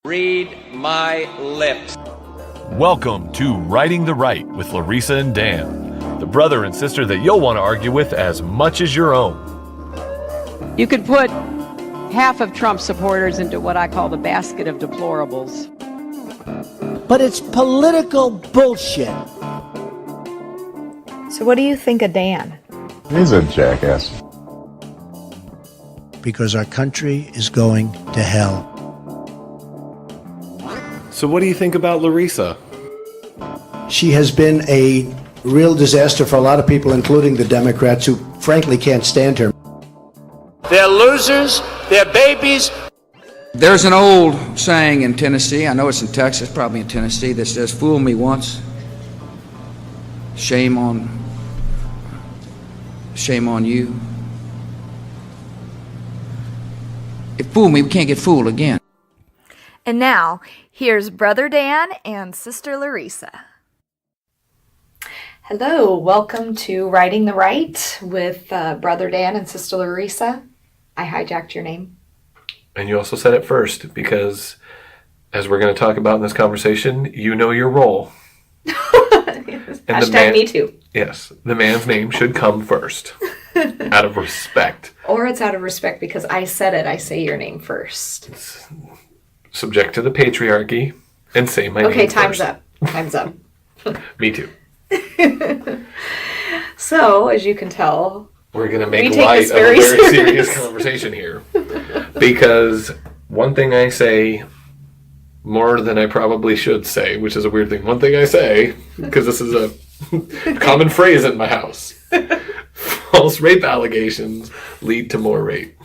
Read my lips. Welcome to Writing the Right with Larissa and Dan, the brother and sister that you'll want to argue with as much as your own. You could put half of Trump's supporters into what I call the basket of deplorables. But it's political bullshit. So what do you think of Dan? He's a jackass. Because our country is going to hell. So what do you think about Larissa? She has been a real disaster for a lot of people, including the Democrats, who frankly can't stand her. They're losers, they're babies. There's an old saying in Tennessee, I know it's in Texas, probably in Tennessee, that says, fool me once, shame on you. If fool me, we can't get fooled again. And now, here's Brother Dan and Sister Larissa. Hello, welcome to Writing the Right with Brother Dan and Sister Larissa. I hijacked your name. And you also said it first because, as we're going to talk about in this conversation, you know your role. Hashtag me too. Yes, the man's name should come first, out of respect. Or it's out of respect because I said it, I say your name first. It's subject to the patriarchy and say my name Okay, first. time's up. Me too. So, as you can tell, we're going to make light of a very serious conversation here. Because one thing I say more than I probably should say, which is a weird thing. One thing I say, because this is a common phrase in my house. False rape allegations lead to more rape.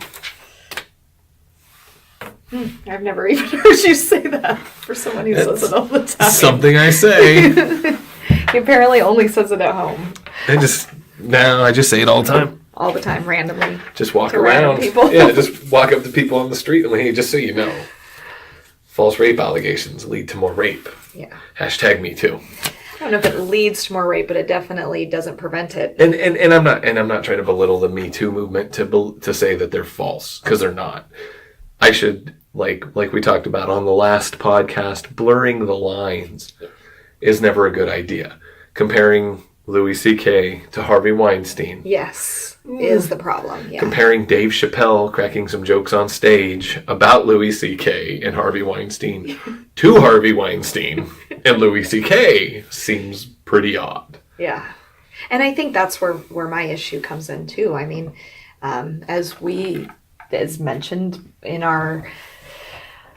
I've never even heard you say that for someone who says it all the time. Something I say. He apparently only says it at home. I just say it all the time. All the time, randomly. Just walk to random around. People. Yeah, just walk up to people on the street and hey, just so you know, false rape allegations lead to more rape. Yeah. Hashtag me too. I don't know if it leads to more rape, but it definitely doesn't prevent it. And I'm not trying to belittle the Me Too movement to say that they're false, because they're not. I should, like we talked about on the last podcast, blurring the lines is never a good idea. Comparing Louis C.K. to Harvey Weinstein. Yes, is the problem. Yeah. Comparing Dave Chappelle cracking some jokes on stage about Louis C.K. and Harvey Weinstein to Harvey Weinstein and Louis C.K. seems pretty odd. Yeah. And I think that's where my issue comes in too. I mean, as mentioned in our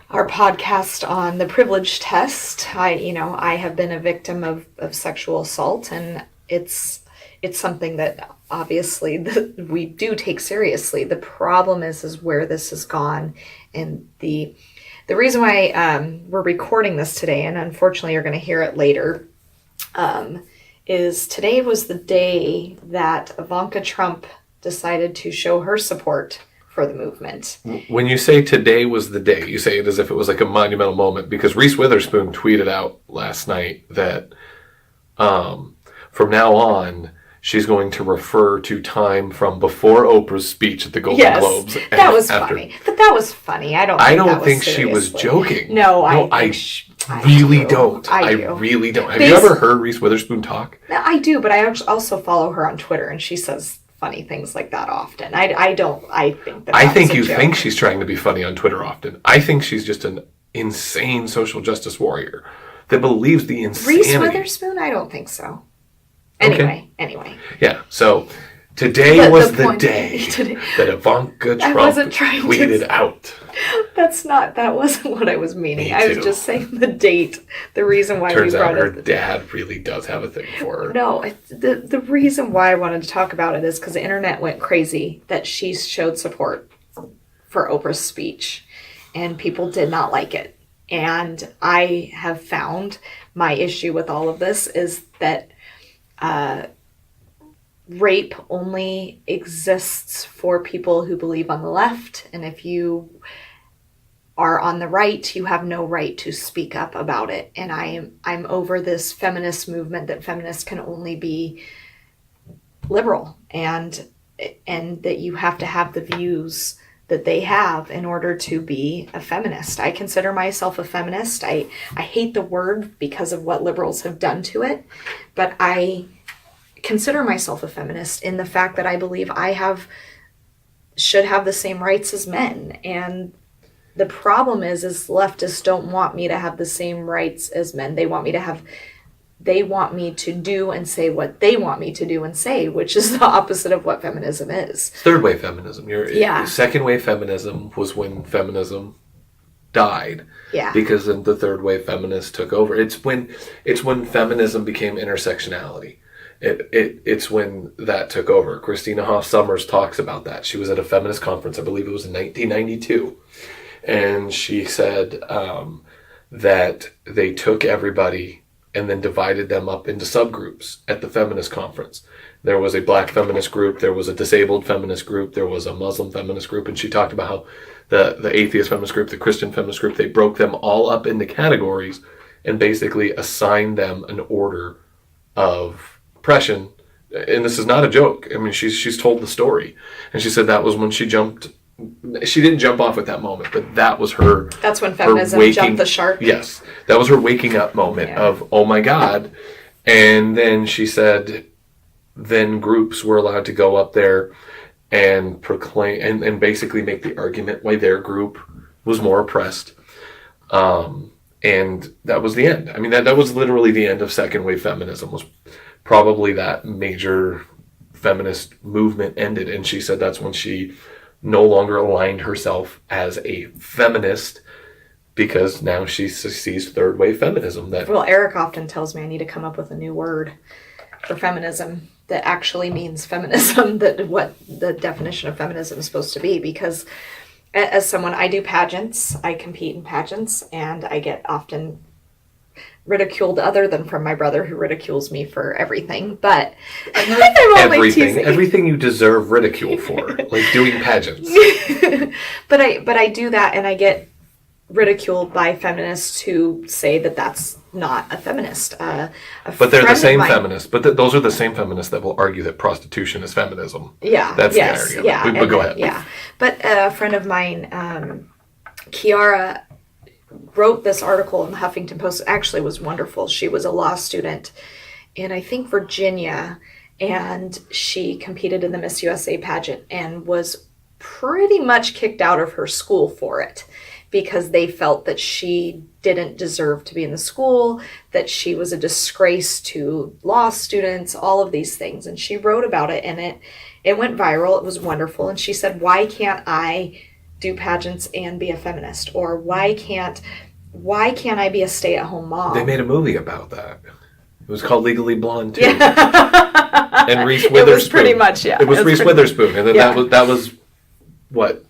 podcast on the privilege test, I have been a victim of sexual assault, and it's something that obviously we do take seriously. The problem is where this has gone, and the reason why we're recording this today, and unfortunately you're going to hear it later, is today was the day that Ivanka Trump decided to show her support for the movement. When you say today was the day, you say it as if it was like a monumental moment, because Reese Witherspoon tweeted out last night that from now on, she's going to refer to time from before Oprah's speech at the Golden Globes. That was funny. But that was funny. I don't think she was joking. No, I really don't. I do. I really don't. Have you ever heard Reese Witherspoon talk? I do, but I also follow her on Twitter, and she says funny things like that often. I think you think she's trying to be funny on Twitter often. I think she's just an insane social justice warrior that believes the insanity. Reese Witherspoon? I don't think so. Anyway. Yeah, so today was the day that Ivanka Trump tweeted out. That wasn't what I was meaning. I was just saying the date, the reason why Turns we brought out her it. dad really does have a thing for her. No, the reason why I wanted to talk about it is because the internet went crazy that she showed support for Oprah's speech, and people did not like it. And I have found my issue with all of this is that rape only exists for people who believe on the left, and if you are on the right, you have no right to speak up about it. And I'm over this feminist movement that feminists can only be liberal, and that you have to have the views that they have in order to be a feminist. I consider myself a feminist. I hate the word because of what liberals have done to it, but I consider myself a feminist in the fact that I believe should have the same rights as men. And the problem is leftists don't want me to have the same rights as men. They want me to do and say what they want me to do and say, which is the opposite of what feminism is. Third wave feminism. Second wave feminism was when feminism died. Yeah. Because then the third wave feminists took over. It's when feminism became intersectionality. It's when that took over. Christina Hoff Sommers talks about that. She was at a feminist conference, I believe it was in 1992. And she said that they took everybody and then divided them up into subgroups at the feminist conference. There was a black feminist group, there was a disabled feminist group, there was a Muslim feminist group, and she talked about how the atheist feminist group, the Christian feminist group, they broke them all up into categories and basically assigned them an order of oppression. And this is not a joke. I mean, she's told the story. And she said that was when she didn't jump off at that moment, but that was her. That's when feminism jumped the shark. Yes. That was her waking up moment of, oh my God. And then she said, then groups were allowed to go up there and proclaim and basically make the argument why their group was more oppressed. And that was the end. I mean, that was literally the end of second wave feminism, was probably that major feminist movement ended. And she said that's when she no longer aligned herself as a feminist, because now she sees third wave feminism. Well, Eric often tells me I need to come up with a new word for feminism that actually means feminism, that what the definition of feminism is supposed to be, because as someone, I do pageants, I compete in pageants, and I get often ridiculed, other than from my brother, who ridicules me for everything, but everything you deserve ridicule for, like doing pageants. but I do that, and I get ridiculed by feminists who say that that's not a feminist. But they're the same feminists. But those are the same feminists that will argue that prostitution is feminism. Yeah, that's the irony. Yeah, but go ahead. Yeah, but a friend of mine, Kiara, wrote this article in the Huffington Post. It actually was wonderful. She was a law student in, I think, Virginia, and she competed in the Miss USA pageant and was pretty much kicked out of her school for it, because they felt that she didn't deserve to be in the school, that she was a disgrace to law students, all of these things. And she wrote about it, and it went viral. It was wonderful. And she said, why can't I do pageants and be a feminist? Or why can't I be a stay-at-home mom? They made a movie about that. It was called Legally Blonde too. Yeah. And Reese Witherspoon. It was pretty much, yeah. It was Reese Witherspoon. And then that was what?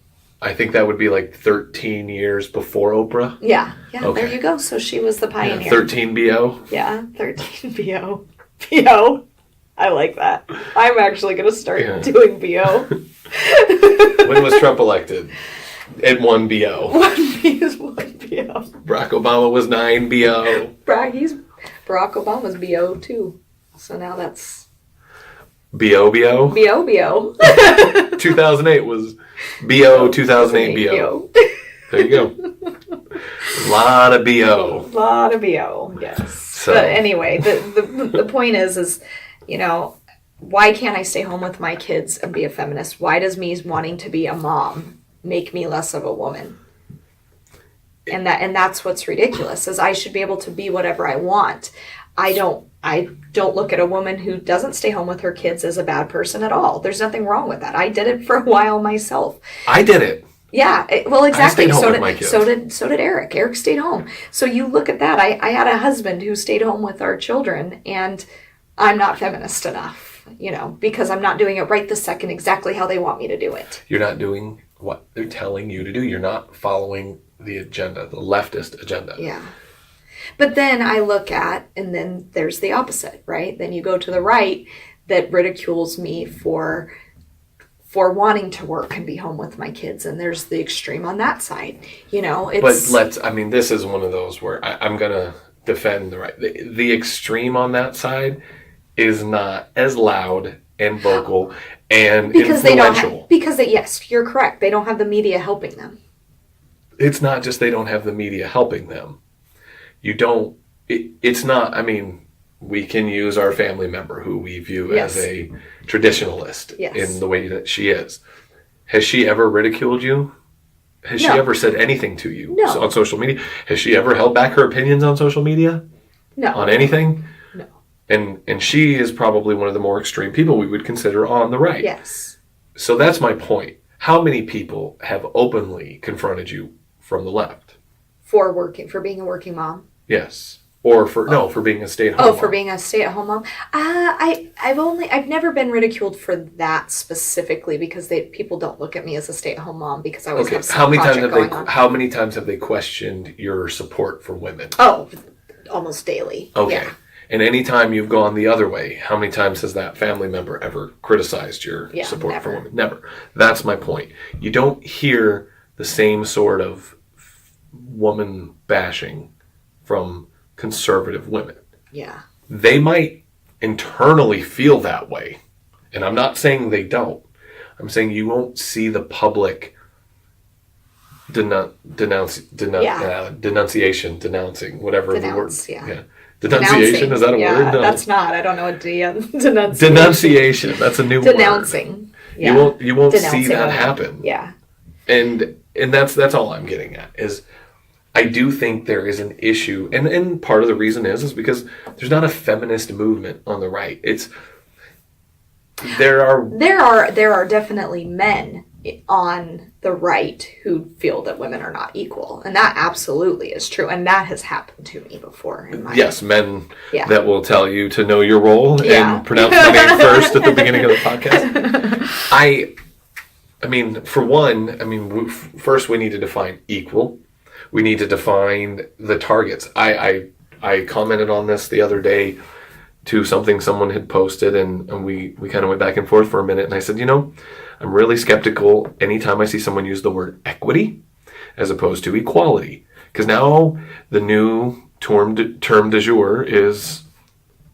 I think that would be like 13 years before Oprah. Yeah. Okay. There you go. So she was the pioneer. 13 BO. Yeah, 13 BO. BO. I like that. I'm actually going to start doing BO. When was Trump elected? At 1 BO. 1 BO. Barack Obama was 9 BO. Barack Obama's BO too. So now that's BO. BO. 2008 was BO. 2008 BO. There you go. A lot of BO. Yes. So. But anyway, the point is, you know, why can't I stay home with my kids and be a feminist? Why does me wanting to be a mom make me less of a woman? And that's what's ridiculous, is I should be able to be whatever I want. I don't look at a woman who doesn't stay home with her kids as a bad person at all. There's nothing wrong with that. I did it for a while myself. I did it. Yeah, well, exactly. I stayed home with my kids. So did Eric. Eric stayed home. So you look at that. I had a husband who stayed home with our children, and I'm not feminist enough, you know, because I'm not doing it right this second exactly how they want me to do it. You're not doing what they're telling you to do. You're not following the agenda, the leftist agenda. Yeah. But then I look at, and then there's the opposite, right? Then you go to the right that ridicules me for wanting to work and be home with my kids. And there's the extreme on that side, you know. This is one of those where I'm going to defend the right. The extreme on that side is not as loud and vocal and because influential. Yes, you're correct. They don't have the media helping them. It's not just they don't have the media helping them. It's not, I mean, we can use our family member who we view as a traditionalist in the way that she is. Has she ever ridiculed you? Has she ever said anything to you on social media? Has she ever held back her opinions on social media? No. On anything? No. And she is probably one of the more extreme people we would consider on the right. Yes. So that's my point. How many people have openly confronted you from the left? For being a working mom? Yes. Or for being a stay-at-home mom. For being a stay-at-home mom. I've never been ridiculed for that specifically because people don't look at me as a stay-at-home mom because I always have some project going on. How many times have they questioned your support for women? Oh, almost daily. Okay. Yeah. And any time you've gone the other way, how many times has that family member ever criticized your support for women? Never. That's my point. You don't hear the same sort of woman bashing from conservative women. Yeah. They might internally feel that way. And I'm not saying they don't. I'm saying you won't see the public denunciation, denouncing, whatever the word. Yeah. Denunciation, is that a word? No. That's not. I don't know what denunciation. Denunciation, that's a new denouncing. word. Yeah. You won't see that happen. Yeah. And that's all I'm getting at is I do think there is an issue, and part of the reason is because there's not a feminist movement on the right. There are definitely men on the right who feel that women are not equal, and that absolutely is true, and that has happened to me before. Men that will tell you to know your role and pronounce my name first at the beginning of the podcast. I mean, for one, first we need to define equal. We need to define the targets. I commented on this the other day to something someone had posted, and we kind of went back and forth for a minute, and I said, I'm really skeptical anytime I see someone use the word equity as opposed to equality. Because now the new term du jour is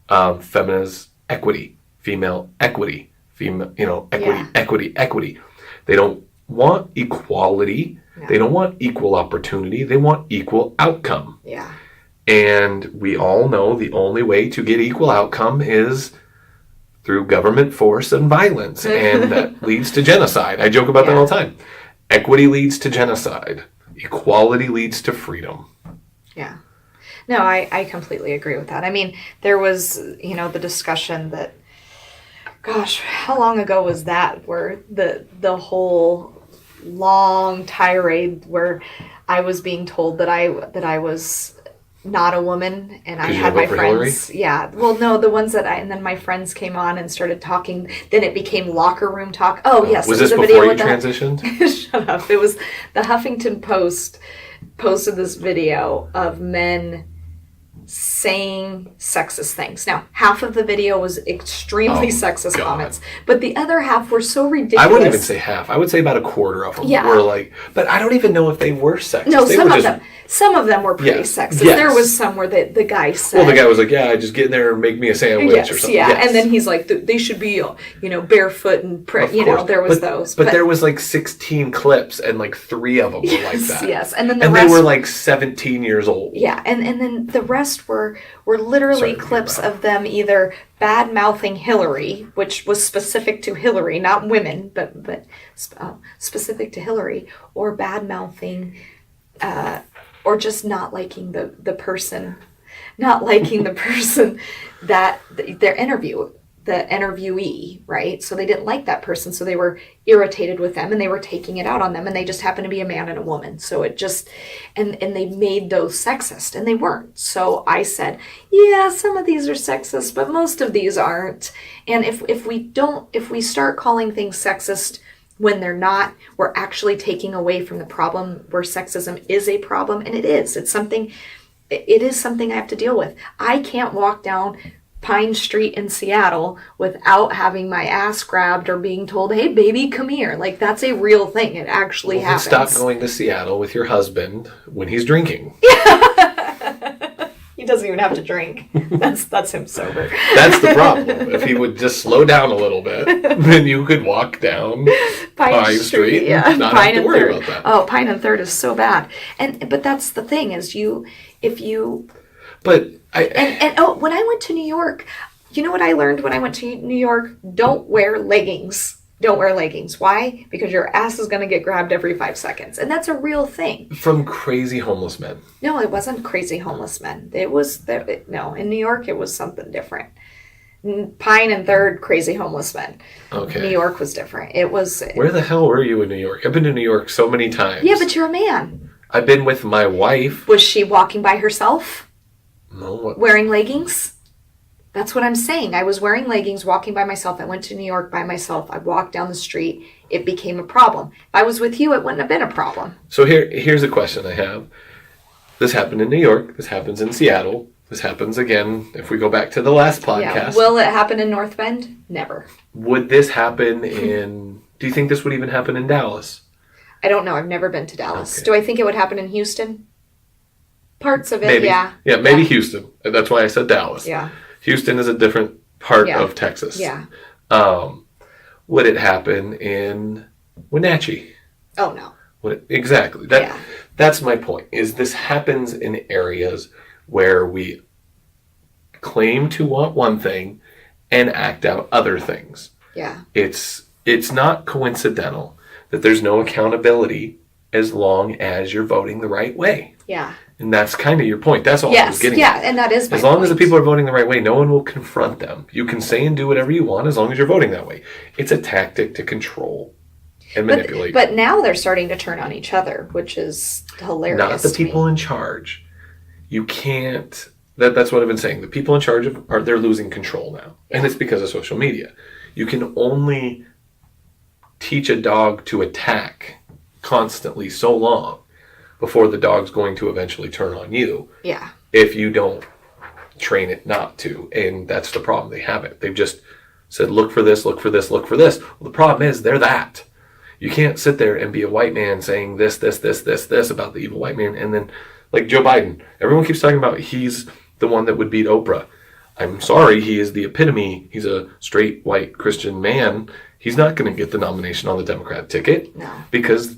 feminist equity, female equity, equity. They don't want equality. No. They don't want equal opportunity. They want equal outcome. Yeah. And we all know the only way to get equal outcome is through government force and violence, and that leads to genocide. I joke about that all the time. Equity leads to genocide. Equality leads to freedom. Yeah. No, I completely agree with that. I mean, there was, the discussion that, gosh, how long ago was that, where the whole long tirade where I was being told that I was not a woman, and I had my friends. Hillary? Yeah. Well, no, the ones and then my friends came on and started talking. Then it became locker room talk. Oh, yes. Was this before you transitioned? Shut up. It was the Huffington Post posted this video of men saying sexist things. Now, half of the video was extremely sexist comments, but the other half were so ridiculous. I wouldn't even say half. I would say about a quarter of them were but I don't even know if they were sexist. No, some of them were pretty sexist. Yes. There was some where the guy said... Well, the guy was like, I just get in there and make me a sandwich or something. Yeah, and then he's like, they should be, barefoot and, there was those. But there was 16 clips, and 3 of them were like that. Yes, and then the rest... they were 17 years old. Yeah, and then the rest were literally clips of them either bad-mouthing Hillary, which was specific to Hillary, not women, but specific to Hillary, or bad-mouthing... or just not liking the person that their interviewee, right? So they didn't like that person, so they were irritated with them, and they were taking it out on them, and they just happened to be a man and a woman. So it just, and they made those sexist, and they weren't. So I said, yeah, some of these are sexist, but most of these aren't. And if we start calling things sexist when they're not, we're actually taking away from the problem where sexism is a problem, and it is. It is something I have to deal with. I can't walk down Pine Street in Seattle without having my ass grabbed or being told, hey, baby, come here. That's a real thing. It actually happens. Stop going to Seattle with your husband when he's drinking. He doesn't even have to drink. That's him sober. That's the problem. If he would just slow down a little bit, then you could walk down Pine Street and not have to worry about that. Oh, Pine and Third is so bad. But that's the thing is when I went to New York, you know what I learned when I went to New York? Don't wear leggings. Don't wear leggings. Why? Because your ass is going to get grabbed every 5 seconds. And that's a real thing. From crazy homeless men. No, it wasn't crazy homeless men. In New York, it was something different. Pine and Third, crazy homeless men. Okay. New York was different. It was... Where the hell were you in New York? I've been to New York so many times. Yeah, but you're a man. I've been with my wife. Was she walking by herself? No. Wearing leggings? That's what I'm saying. I was wearing leggings, walking by myself. I went to New York by myself. I walked down the street. It became a problem. If I was with you, it wouldn't have been a problem. So here's a question I have. This happened in New York. This happens in Seattle. This happens again if we go back to the last podcast. Yeah. Will it happen in North Bend? Never. Would this happen in... Do you think this would even happen in Dallas? I don't know. I've never been to Dallas. Okay. Do I think it would happen in Houston? Parts of it, maybe. yeah. Yeah, maybe Houston. That's why I said Dallas. Yeah. Houston is a different part of Texas. Yeah. Would it happen in Wenatchee? Oh, no. Exactly. That's my point, is this happens in areas where we claim to want one thing and act out other things. Yeah. It's not coincidental that there's no accountability as long as you're voting the right way. Yeah. And that's kind of your point. That's all I was getting at. And that is my As long as the point. people are voting the right way, no one will confront them. You can say and do whatever you want as long as you're voting that way. It's a tactic to control and manipulate. But now they're starting to turn on each other, which is hilarious. Not the people in charge. You can't... That's what I've been saying. The people in charge they're losing control now. And it's because of social media. You can only teach a dog to attack constantly so long before the dog's going to eventually turn on you. Yeah. If you don't train it not to. And that's the problem. They haven't. They've just said, look for this, look for this, look for this. Well, the problem is they're that. You can't sit there and be a white man saying this about the evil white man. And then, like Joe Biden, everyone keeps talking about he's the one that would beat Oprah. I'm sorry, he is the epitome. He's a straight white Christian man. He's not going to get the nomination on the Democrat ticket. No. Because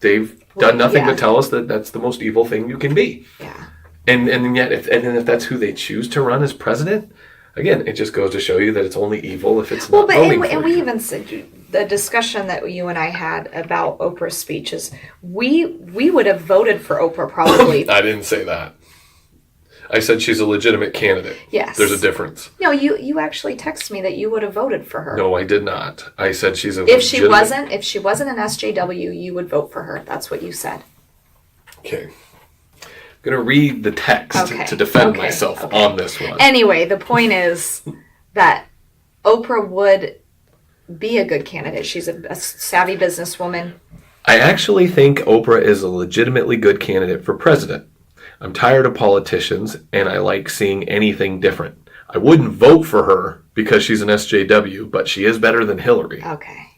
they've done nothing but tell us that that's the most evil thing you can be. Yeah. And yet, if that's who they choose to run as president, again, it just goes to show you that it's only evil if it's not voting for and you. we even said the discussion that you and I had about Oprah's speeches. We would have voted for Oprah probably. I didn't say that. I said she's a legitimate candidate. Yes. There's a difference. No, you actually texted me that you would have voted for her. No, I did not. I said she's a If she wasn't an SJW, you would vote for her. That's what you said. Okay. I'm going to read the text to defend myself on this one. Anyway, the point is that Oprah would be a good candidate. She's a savvy businesswoman. I actually think Oprah is a legitimately good candidate for president. I'm tired of politicians, and I like seeing anything different. I wouldn't vote for her because she's an SJW, but she is better than Hillary. Okay.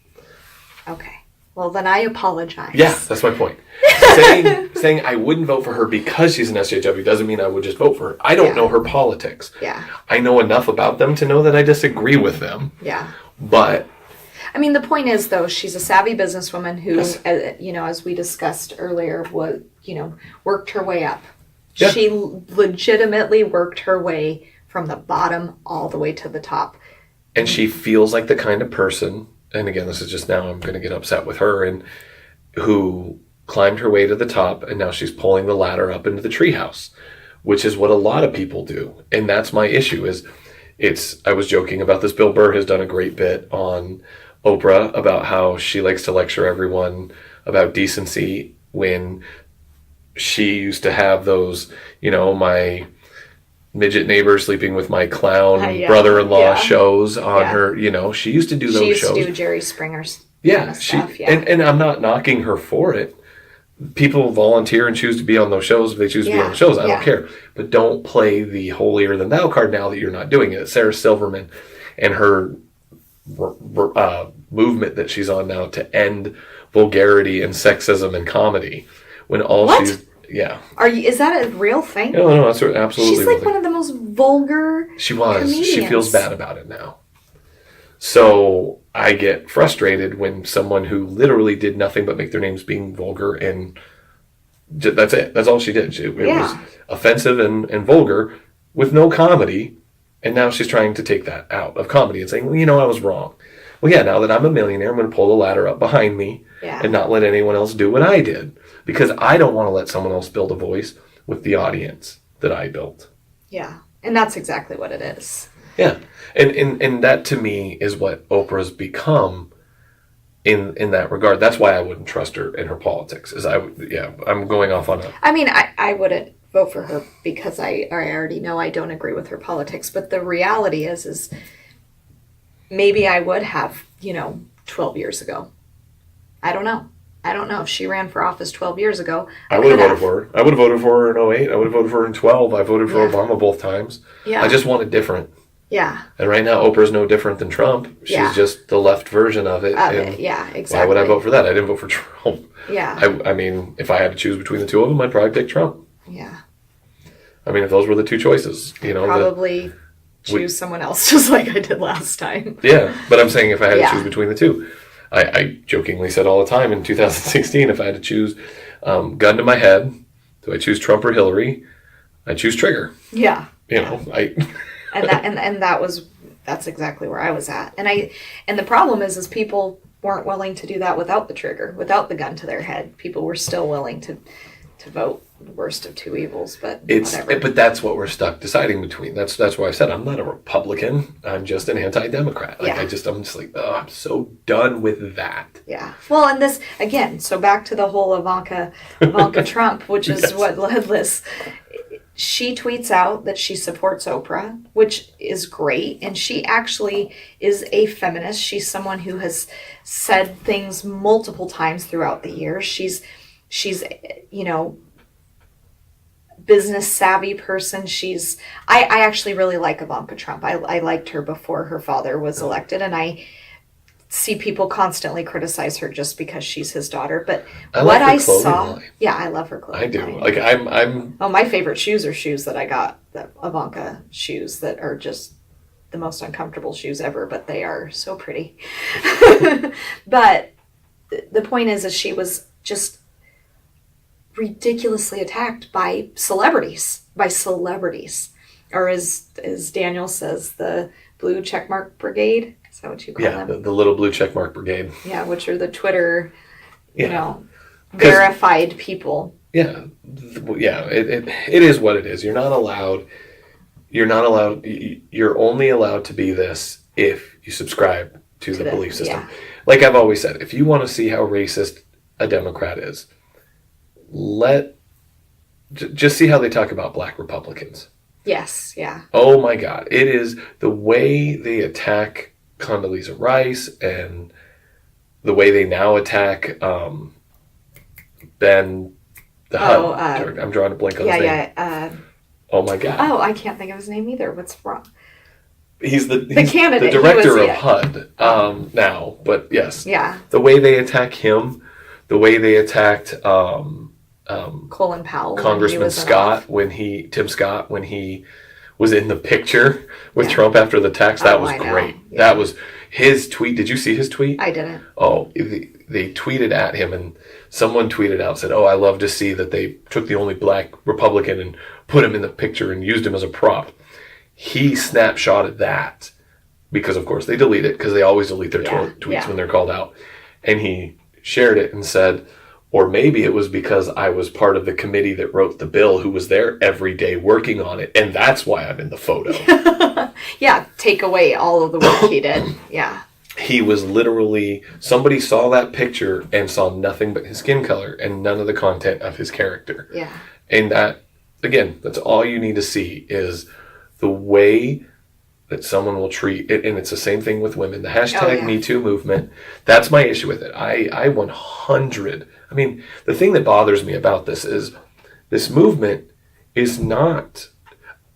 Well, then I apologize. Yeah, that's my point. saying I wouldn't vote for her because she's an SJW doesn't mean I would just vote for her. I don't know her politics. Yeah. I know enough about them to know that I disagree with them. Yeah. But... I mean, the point is, though, she's a savvy businesswoman who, as we discussed earlier, worked her way up. Yeah. She legitimately worked her way from the bottom all the way to the top. And she feels like the kind of person, and again, this is just now I'm going to get upset with her, and who climbed her way to the top, and now she's pulling the ladder up into the treehouse, which is what a lot of people do. And that's my issue I was joking about this. Bill Burr has done a great bit on Oprah about how she likes to lecture everyone about decency when she used to have those, my midget neighbor sleeping with my clown brother-in-law shows on her, she used to do those shows. She used to do Jerry Springer's kind of stuff. And I'm not knocking her for it. People volunteer and choose to be on those shows. If they choose to be on the shows, I don't care. But don't play the holier than thou card now that you're not doing it. Sarah Silverman and her movement that she's on now to end vulgarity and sexism in comedy. When all Yeah. Is that a real thing? No, that's absolutely. She's like really. one of the most vulgar. She was. Comedians. She feels bad about it now. So I get frustrated when someone who literally did nothing but make their names being vulgar, and that's it. That's all she did. It was offensive and vulgar with no comedy. And now she's trying to take that out of comedy and saying, well, I was wrong. Well, yeah, now that I'm a millionaire, I'm going to pull the ladder up behind me and not let anyone else do what I did. Because I don't want to let someone else build a voice with the audience that I built. Yeah, and that's exactly what it is. Yeah, and that to me is what Oprah's become in that regard. That's why I wouldn't trust her in her politics. I'm going off on a... I mean, I wouldn't vote for her because I already know I don't agree with her politics. But the reality is maybe I would have, 12 years ago. I don't know. I don't know if she ran for office 12 years ago. I would have voted for her. I would have voted for her in 2008. I would have voted for her in 2012. I voted for Obama both times. Yeah. I just wanted different. Yeah. And right now, Oprah's no different than Trump. She's just the left version of it. Yeah, exactly. Why would I vote for that? I didn't vote for Trump. Yeah. I mean, if I had to choose between the two of them, I'd probably pick Trump. Yeah. I mean, if those were the two choices, Probably choose someone else, just like I did last time. Yeah, but I'm saying if I had to choose between the two. I jokingly said all the time in 2016, if I had to choose gun to my head, do I choose Trump or Hillary? I choose trigger. Yeah. And that's exactly where I was at. And the problem is people weren't willing to do that without the trigger, without the gun to their head. People were still willing to vote the worst of two evils, but whatever. But that's what we're stuck deciding between. That's why I said I'm not a Republican. I'm just an anti-democrat. I'm just like, I'm so done with that. Yeah. Well, and this again. So back to the whole Ivanka Trump, which is what led this. She tweets out that she supports Oprah, which is great. And she actually is a feminist. She's someone who has said things multiple times throughout the years. She's business savvy person. I actually really like Ivanka Trump. I liked her before her father was elected. And I see people constantly criticize her just because she's his daughter, but I love her clothing. I do. line. Like I'm. Oh, my favorite shoes are shoes that I got, the Ivanka shoes that are just the most uncomfortable shoes ever, but they are so pretty. But the point is she was just ridiculously attacked by celebrities, or as Daniel says, the blue checkmark brigade. Is that what you call them? Yeah, the little blue checkmark brigade. Yeah, which are the Twitter, verified people. Yeah, it is what it is. You're not allowed. You're only allowed to be this if you subscribe to the belief system. Yeah. Like I've always said, if you want to see how racist a Democrat is, just see how they talk about black Republicans. Yes, yeah. Oh my God. It is the way they attack Condoleezza Rice and the way they now attack Ben, the HUD. I'm drawing a blank on his name. Oh my God. Oh, I can't think of his name either. What's wrong? He's the candidate. The director of HUD now, but yes. Yeah. The way they attack him, the way they attacked Colin Powell, Congressman Tim Scott, when he was in the picture with Trump after the tax. That was great. Yeah. That was his tweet. Did you see his tweet? I didn't. Oh, they tweeted at him, and someone tweeted out, said, "Oh, I love to see that they took the only black Republican and put him in the picture and used him as a prop." He snapshotted that because, of course, they delete it because they always delete their tweets when they're called out. And he shared it and said, or maybe it was because I was part of the committee that wrote the bill who was there every day working on it. And that's why I'm in the photo. Yeah, take away all of the work he did. Yeah. He was literally, somebody saw that picture and saw nothing but his skin color and none of the content of his character. Yeah. And that, again, that's all you need to see is the way that someone will treat it. And it's the same thing with women. The hashtag Me Too movement, that's my issue with it. I 100, I mean, the thing that bothers me about this is this movement is not...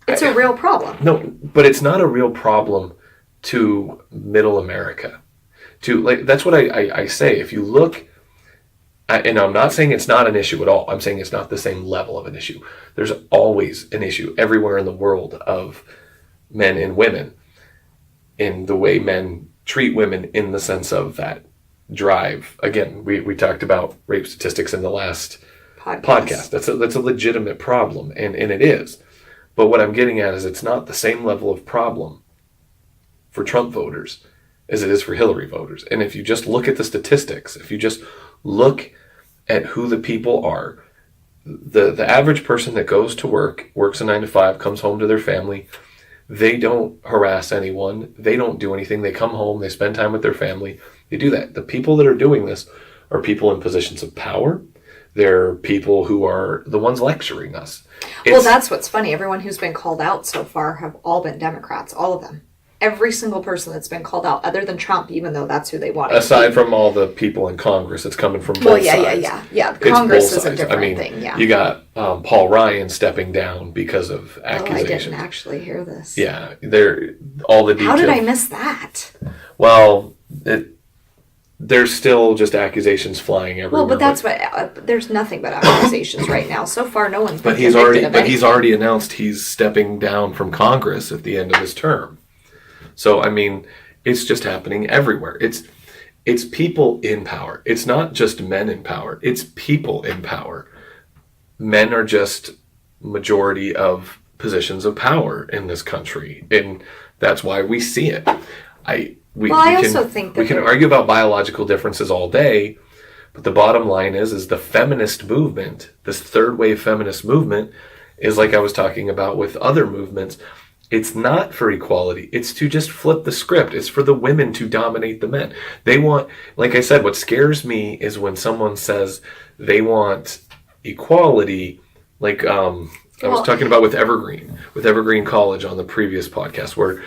It's a real problem. No, but it's not a real problem to middle America. That's what I say. If you look And I'm not saying it's not an issue at all. I'm saying it's not the same level of an issue. There's always an issue everywhere in the world of men and women, in the way men treat women, in the sense of that drive. Again, we talked about rape statistics in the last podcast. That's a legitimate problem, and it is. But what I'm getting at is it's not the same level of problem for Trump voters as it is for Hillary voters. And if you just look at the statistics, if you just look at who the people are, the average person that goes to work, works a 9 to 5, comes home to their family, they don't harass anyone, they don't do anything, they come home, they spend time with their family, they do that. The people that are doing this are people in positions of power. They're people who are the ones lecturing us. Well, that's what's funny. Everyone who's been called out so far have all been Democrats, all of them. Every single person that's been called out, other than Trump, even though that's who they want. Aside from all the people in Congress, it's coming from both sides. Yeah. Congress is a different thing. Yeah. You got Paul Ryan stepping down because of accusations. I didn't actually hear this. Yeah, all the details. How did I miss that? Well, there's still just accusations flying everywhere. Well, but that's what. There's nothing but accusations right now. So far, no one's been he's already announced he's stepping down from Congress at the end of his term. So, I mean, it's just happening everywhere. It's people in power. It's not just men in power. It's people in power. Men are just majority of positions of power in this country, and that's why we see it. We can argue about biological differences all day, but the bottom line is the feminist movement, this third wave feminist movement, is like I was talking about with other movements. It's not for equality. It's to just flip the script. It's for the women to dominate the men. They want, like I said, what scares me is when someone says they want equality, like I was talking about with Evergreen College on the previous podcast, where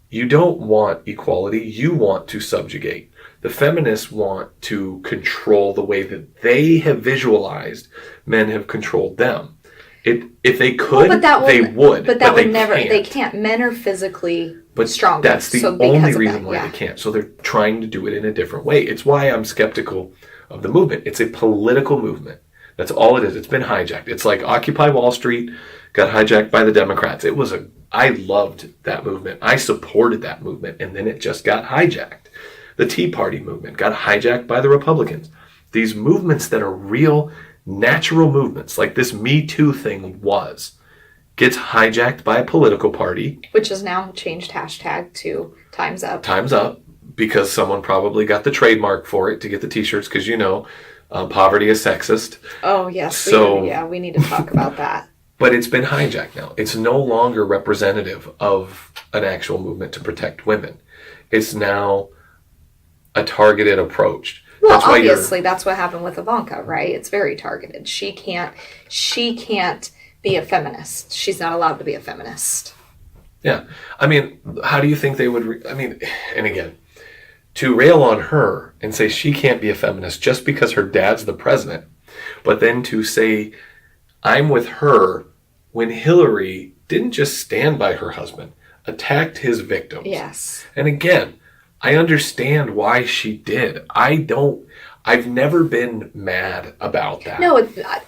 you don't want equality, you want to subjugate. The feminists want to control the way that they have visualized men have controlled them. If they could, they would. But that would never. Can't. They can't. Men are physically stronger. That's the only reason why they can't. So they're trying to do it in a different way. It's why I'm skeptical of the movement. It's a political movement. That's all it is. It's been hijacked. It's like Occupy Wall Street got hijacked by the Democrats. I loved that movement. I supported that movement, and then it just got hijacked. The Tea Party movement got hijacked by the Republicans. These movements that are real, natural movements, like this Me Too thing gets hijacked by a political party. Which has now changed hashtag to Time's Up. Time's Up, because someone probably got the trademark for it to get the t-shirts, because poverty is sexist. Oh, yes. So, we need to talk about that. But it's been hijacked now. It's no longer representative of an actual movement to protect women. It's now a targeted approach. Well, obviously, that's what happened with Ivanka, right? It's very targeted. She can't be a feminist. She's not allowed to be a feminist. Yeah. I mean, how do you think they would... and again, to rail on her and say she can't be a feminist just because her dad's the president, but then to say, I'm with her when Hillary didn't just stand by her husband, attacked his victims. Yes. And again, I understand why she did. I've never been mad about that. No,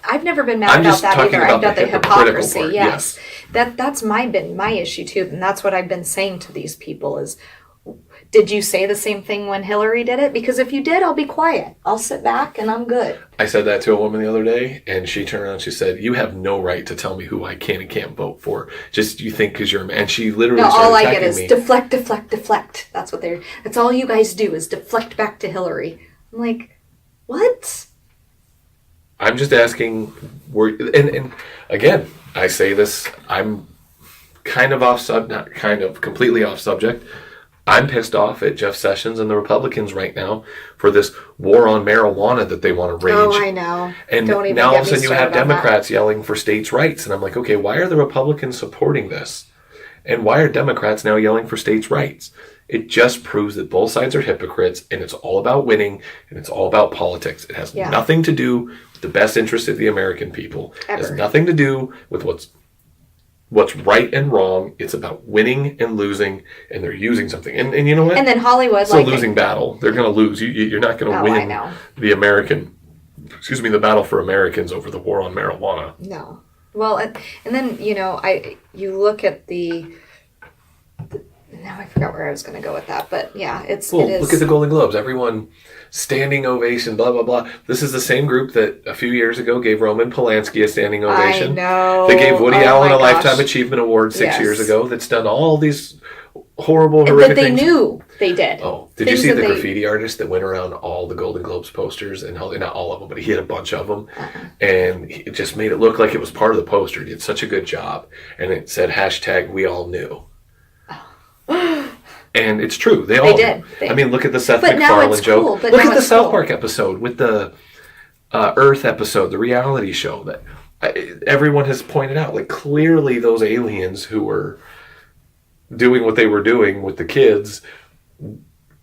I've never been mad about that either. I've got the hypocrisy. Part, yes. That's been my issue too. And that's what I've been saying to these people is, did you say the same thing when Hillary did it? Because if you did, I'll be quiet. I'll sit back and I'm good. I said that to a woman the other day, and she turned around and she said, you have no right to tell me who I can and can't vote for. Just you think because you're a man. And she literally started all I attacking get is me. deflect. That's all you guys do is deflect back to Hillary. I'm like, what? I'm just asking, and again, I say this, I'm kind of not kind of, completely off subject. I'm pissed off at Jeff Sessions and the Republicans right now for this war on marijuana that they want to rage. Oh, I know. And now all of a sudden you have Democrats yelling for states' rights. And I'm like, okay, why are the Republicans supporting this? And why are Democrats now yelling for states' rights? It just proves that both sides are hypocrites, and it's all about winning, and it's all about politics. It has nothing to do with the best interest of the American people. It has nothing to do with what's right and wrong. It's about winning and losing, and they're using something. And you know what? And then Hollywood, it's a losing battle. They're going to lose. You're not going to win the American the battle for Americans over the war on marijuana. No. Well, and then, you look at now I forgot where I was going to go with that, but yeah, it is. Look at the Golden Globes. Everyone standing ovation, blah, blah, blah. This is the same group that a few years ago gave Roman Polanski a standing ovation. I know. They gave Woody Allen a Lifetime Achievement Award 6 years ago that's done all these horrible, horrific things. But they knew they did. Oh, did you see the graffiti artist that went around all the Golden Globes posters and held, not all of them, but he had a bunch of them, and he just made it look like it was part of the poster. He did such a good job, and it said #We all knew. And it's true. They all did. I mean, look at the Seth MacFarlane joke. Cool, look at the South Park episode with the Earth episode, the reality show that everyone has pointed out. Like, clearly those aliens who were doing what they were doing with the kids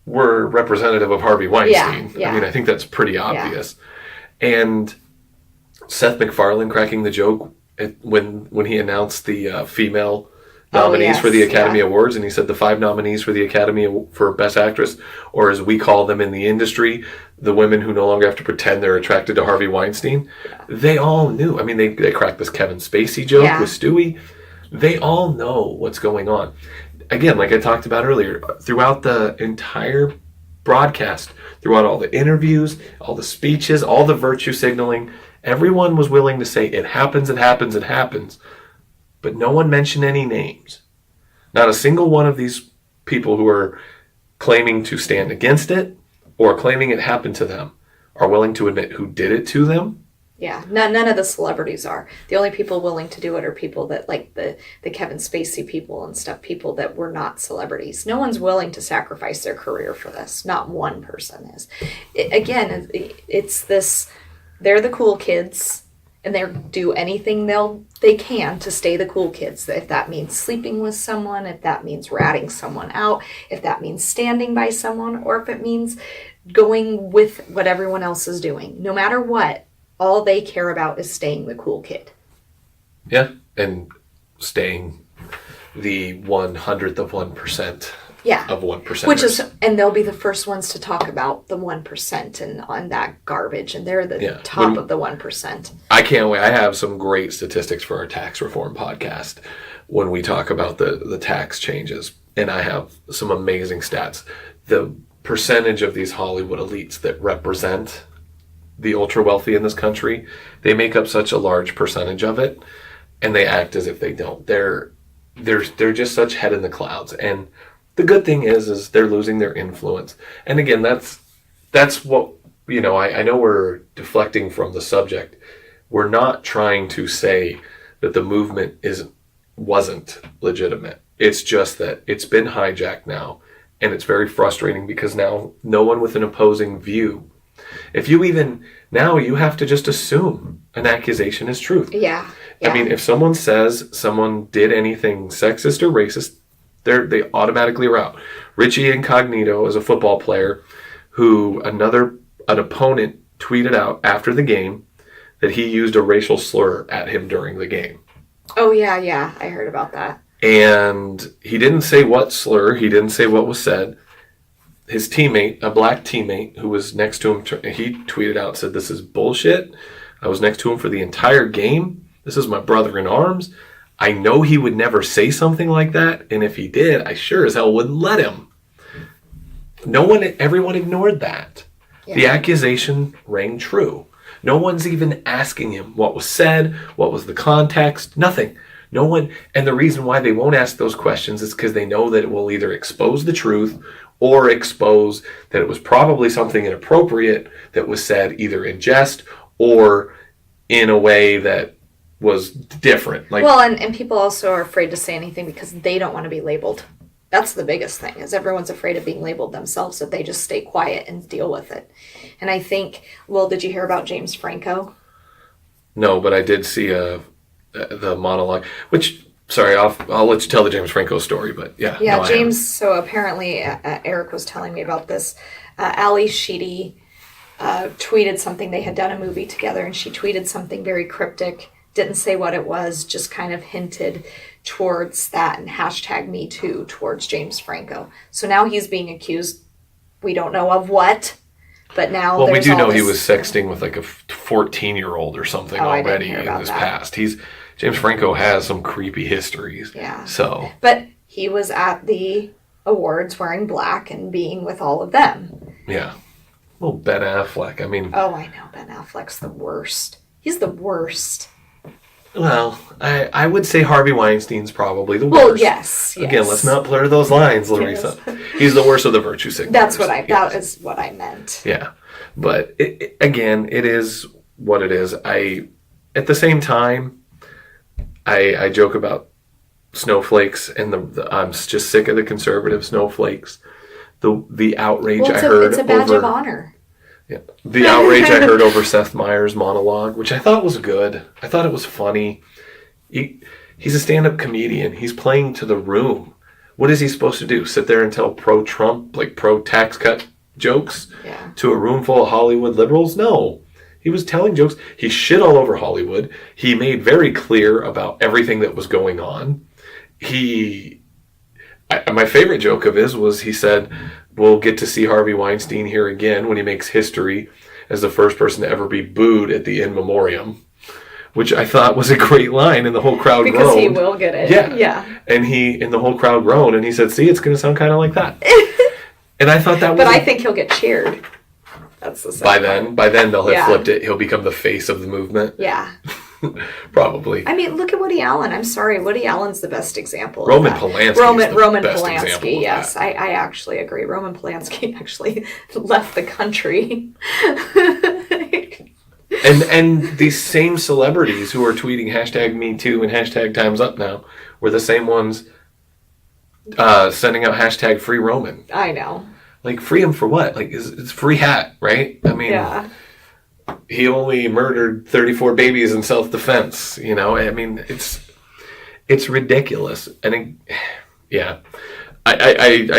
were representative of Harvey Weinstein. Yeah. I mean, I think that's pretty obvious. Yeah. And Seth MacFarlane cracking the joke when he announced the female nominees for the Academy Awards, and he said the 5 nominees for the Academy for Best Actress, or as we call them in the industry, the women who no longer have to pretend they're attracted to Harvey Weinstein. They all knew. I mean, they cracked this Kevin Spacey joke with Stewie. They all know what's going on. Again, like I talked about earlier, throughout the entire broadcast, throughout all the interviews, all the speeches, all the virtue signaling, everyone was willing to say, it happens, it happens, it happens. But no one mentioned any names. Not a single one of these people who are claiming to stand against it or claiming it happened to them are willing to admit who did it to them. Yeah, none of the celebrities are. The only people willing to do it are people that, like the Kevin Spacey people and stuff, people that were not celebrities. No one's willing to sacrifice their career for this. Not one person is. It's this, they're the cool kids, and they do anything they can to stay the cool kids. If that means sleeping with someone, if that means ratting someone out, if that means standing by someone, or if it means going with what everyone else is doing. No matter what, all they care about is staying the cool kid. Yeah, and staying the 1/100th of 1%. Yeah. Of 1%. Which is, and they'll be the first ones to talk about the 1% and on that garbage, and they're the top of the 1%. I can't wait. I have some great statistics for our tax reform podcast when we talk about the tax changes, and I have some amazing stats. The percentage of these Hollywood elites that represent the ultra wealthy in this country, they make up such a large percentage of it, and they act as if they don't. They're just such head in the clouds, and the good thing is they're losing their influence. And again, that's what, I know we're deflecting from the subject. We're not trying to say that the movement wasn't legitimate. It's just that it's been hijacked now, and it's very frustrating because now no one with an opposing view. If you now you have to just assume an accusation is truth. Yeah. I mean, if someone says someone did anything sexist or racist, they automatically are out. Richie Incognito is a football player who an opponent tweeted out after the game that he used a racial slur at him during the game. Oh, yeah, I heard about that. And he didn't say what slur, he didn't say what was said. His teammate, a black teammate who was next to him, he tweeted out, said, "This is bullshit. I was next to him for the entire game. This is my brother in arms. I know he would never say something like that, and if he did, I sure as hell wouldn't let him." Everyone ignored that. Yeah. The accusation rang true. No one's even asking him what was said, what was the context, nothing. No one, and the reason why they won't ask those questions is because they know that it will either expose the truth or expose that it was probably something inappropriate that was said either in jest or in a way that was different. And people also are afraid to say anything because they don't want to be labeled. That's the biggest thing, is everyone's afraid of being labeled themselves, so they just stay quiet and deal with it. And I think, did you hear about James Franco? No, but I did see the monologue, which, sorry, I'll let you tell the James Franco story, but yeah. Yeah, James, so apparently Eric was telling me about this. Ali Sheedy tweeted something. They had done a movie together, and she tweeted something very cryptic. Didn't say what it was, just kind of hinted towards that and #MeToo towards James Franco. So now he's being accused, we don't know of what, But now, well, we there's do all know he this- was sexting with like a 14-year-old or something I didn't already hear in about this that. past. James Franco has some creepy histories. Yeah. So, But he was at the awards wearing black and being with all of them. yeah. Well, Ben Affleck. I mean, Oh, I know. Ben Affleck's the worst. He's the worst. well, I would say Harvey Weinstein's probably the Well, worst. yes. Again, let's not blur those lines, Larissa. He's the worst of the virtue signalers. That is what I meant. Yeah, but again, it is what it is. At the same time, I joke about snowflakes and I'm just sick of the conservative snowflakes. The outrage Well, I heard it's a badge over of honor. yeah, the outrage I heard over Seth Meyers' monologue, which I thought was good. I thought it was funny. He's a stand-up comedian. He's playing to the room. What is he supposed to do? Sit there and tell pro-Trump, like pro-tax cut jokes to a room full of Hollywood liberals? No. He was telling jokes. He shit all over Hollywood. He made very clear about everything that was going on. My favorite joke of his was he said, we'll get to see Harvey Weinstein here again when he makes history as the first person to ever be booed at the in memoriam, which I thought was a great line, and the whole crowd groaned. Because he will get it. Yeah. And the whole crowd groaned, and he said, see, it's going to sound kind of like that. And I thought that was... But I think he'll get cheered. That's the By then they'll have flipped it. He'll become the face of the movement. Yeah. Probably. I mean, look at Woody Allen. I'm sorry, Woody Allen's the best example. Roman of that. Polanski. Roman best Polanski. example of Yes, that. I actually agree. Roman Polanski actually left the country. And these same celebrities who are tweeting #MeToo and #TimesUp now were the same ones sending out #FreeRoman. I know. Like, free him for what? Like, it's free hat, right? I mean, he only murdered 34 babies in self-defense, you know? I mean, it's ridiculous. And I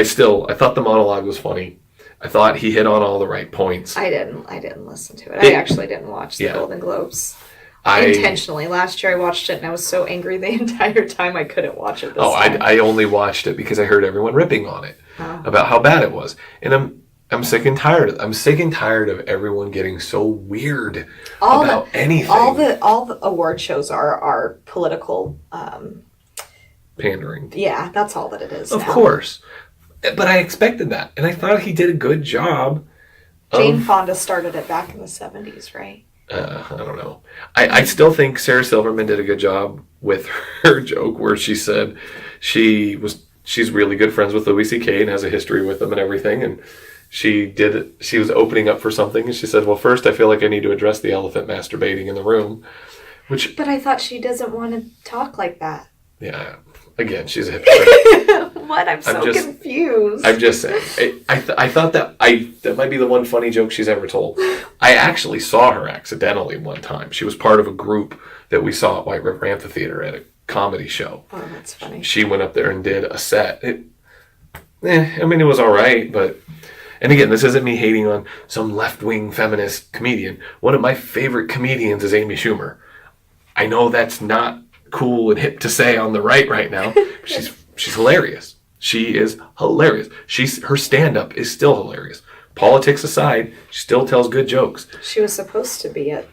thought the monologue was funny. I thought he hit on all the right points. I didn't listen to it. I actually didn't watch the Golden Globes. Intentionally. Last year I watched it and I was so angry the entire time I couldn't watch it this time. I only watched it because I heard everyone ripping on it about how bad it was. And I'm sick and tired. I'm sick and tired of everyone getting so weird about anything. All the award shows are political pandering. Yeah, that's all that it is. Of course. But I expected that. And I thought he did a good job. Jane Fonda started it back in the 70s, right? I don't know. I still think Sarah Silverman did a good job with her joke where she said she's really good friends with Louis C.K. and has a history with him and everything. And she was opening up for something. And she said, well, first I feel like I need to address the elephant masturbating in the room. But I thought she doesn't want to talk like that. Yeah. Again, she's a hypocrite. What? I'm so confused. I'm just saying. I thought that might be the one funny joke she's ever told. I actually saw her accidentally one time. She was part of a group that we saw at White River Amphitheater at a comedy show. Oh, that's funny. She went up there and did a set. I mean, it was all right, but... And again, this isn't me hating on some left-wing feminist comedian. One of my favorite comedians is Amy Schumer. I know that's not cool and hip to say on the right now. She's hilarious. She is hilarious. Her stand-up is still hilarious. Politics aside, she still tells good jokes. She was supposed to be at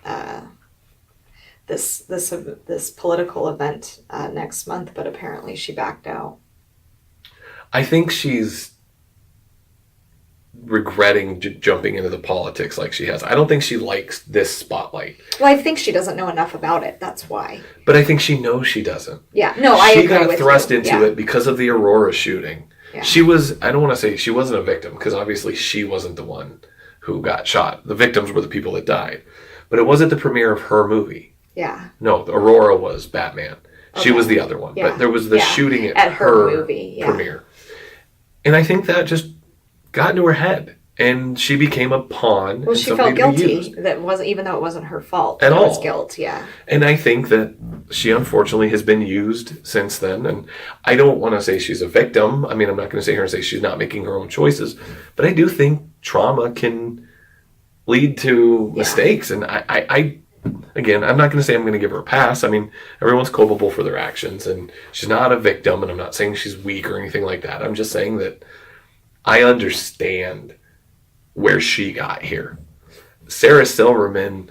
this political event next month, but apparently she backed out. I think she's regretting jumping into the politics like she has. I don't think she likes this spotlight. Well, I think she doesn't know enough about it. That's why. But I think she knows she doesn't. Yeah, no, I agree with you. She got thrust into it because of the Aurora shooting. Yeah. I don't want to say she wasn't a victim, because obviously she wasn't the one who got shot. The victims were the people that died. But it was at the premiere of her movie. Yeah. No, Aurora was Batman. Okay. She was the other one. Yeah. But there was the shooting at her movie premiere. And I think that just got into her head, and she became a pawn. Well, she felt guilty. That wasn't, even though it wasn't her fault. At all. It was guilt, yeah. And I think that she unfortunately has been used since then. And I don't want to say she's a victim. I mean, I'm not going to sit here and say she's not making her own choices, but I do think trauma can lead to mistakes. And I again, I'm not going to say I'm going to give her a pass. I mean, everyone's culpable for their actions, and she's not a victim. And I'm not saying she's weak or anything like that. I'm just saying that I understand where she got here. Sarah Silverman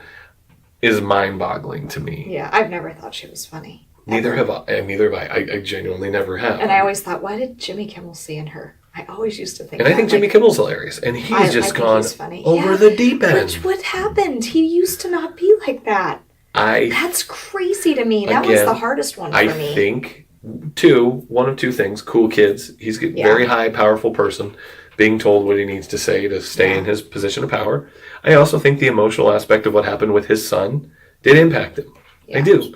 is mind-boggling to me. Yeah, I've never thought she was funny. Neither have I. And neither have I. I genuinely never have. And I always thought, what did Jimmy Kimmel see in her? I always used to think. And I think Jimmy Kimmel's hilarious, and he's just gone over the deep end. What happened? He used to not be like that. That's crazy to me. That was the hardest one for me. I think one of two things. Cool kids. He's a very high, powerful person, being told what he needs to say to stay in his position of power. I also think the emotional aspect of what happened with his son did impact him. Yeah. I do.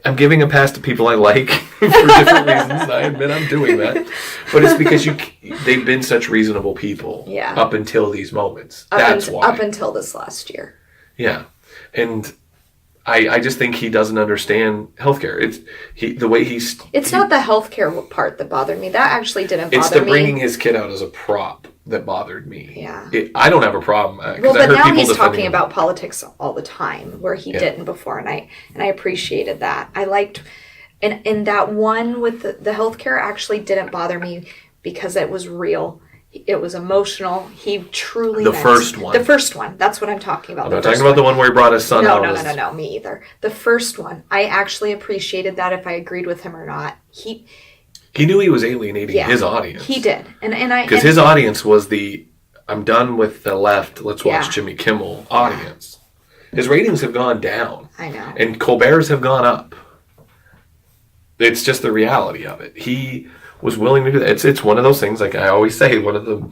I'm giving a pass to people I like for different reasons. I admit I'm doing that. But it's because they've been such reasonable people up until these moments. That's why. Up until this last year. Yeah. And I just think he doesn't understand healthcare. It's not the healthcare part that bothered me. That actually didn't bother me. It's the bringing his kid out as a prop that bothered me. Yeah. I don't have a problem. But now he's talking about politics all the time, where he didn't before, and I appreciated that. I liked, and that one with the healthcare actually didn't bother me because it was real. It was emotional. He truly The first one. That's what I'm talking about. I'm not talking about the one where he brought his son out. No, me either. The first one. I actually appreciated that, if I agreed with him or not. He knew he was alienating his audience. He did. Because his audience was I'm done with the left, let's watch Jimmy Kimmel audience. His ratings have gone down. I know. And Colbert's have gone up. It's just the reality of it. He was willing to do that. It's one of those things, like I always say, one of the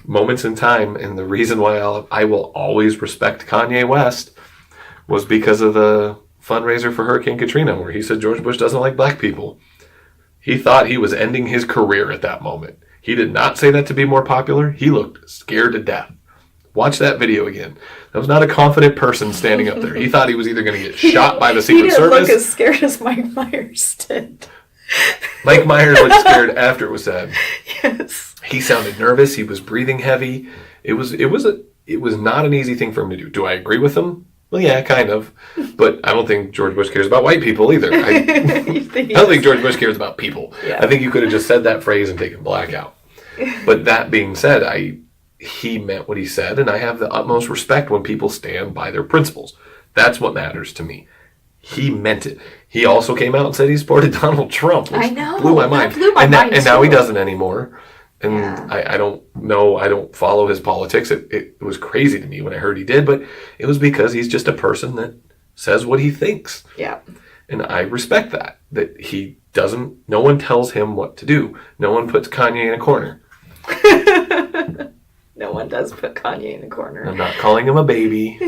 moments in time, and the reason why I will always respect Kanye West was because of the fundraiser for Hurricane Katrina, where he said George Bush doesn't like black people. He thought he was ending his career at that moment. He did not say that to be more popular. He looked scared to death. Watch that video again. That was not a confident person standing up there. He thought he was either going to get shot by the Secret Service. He didn't look as scared as Mike Myers did. Mike Myers looked scared after it was said. Yes. He sounded nervous. He was breathing heavy. It was not an easy thing for him to do. Do I agree with him? Well, yeah, kind of. But I don't think George Bush cares about white people either. I don't think George Bush cares about people. Yeah. I think you could have just said that phrase and taken black out. But that being said, he meant what he said, and I have the utmost respect when people stand by their principles. That's what matters to me. He meant it. He also came out and said he supported Donald Trump, which I know. blew my mind. And now he doesn't anymore. And I don't know. I don't follow his politics. It was crazy to me when I heard he did, but it was because he's just a person that says what he thinks. Yeah. And I respect that he doesn't, no one tells him what to do. No one puts Kanye in a corner. No one does put Kanye in a corner. I'm not calling him a baby.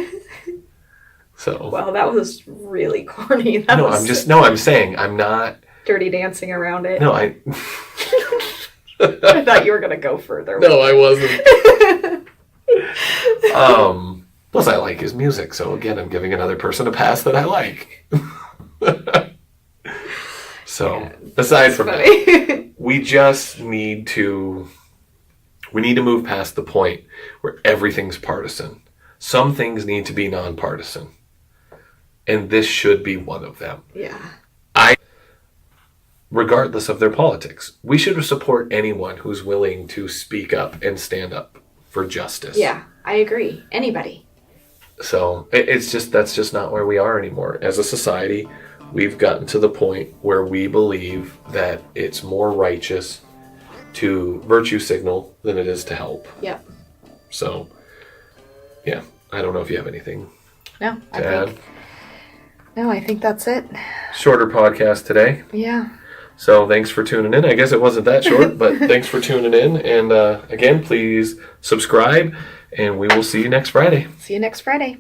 So. Well, that was really corny. I'm saying I'm not. Dirty dancing around it. No, I thought you were going to go further. No, I wasn't. Plus I like his music. So again, I'm giving another person a pass that I like. So aside from that, we just need to move past the point where everything's partisan. Some things need to be nonpartisan. And this should be one of them. Yeah. Regardless of their politics, we should support anyone who's willing to speak up and stand up for justice. Yeah, I agree. Anybody. So that's just not where we are anymore. As a society, we've gotten to the point where we believe that it's more righteous to virtue signal than it is to help. Yep. So, yeah, I don't know if you have anything to add. I think that's it. Shorter podcast today. Yeah. So thanks for tuning in. I guess it wasn't that short, but thanks for tuning in. And again, please subscribe, and we will see you next Friday. See you next Friday.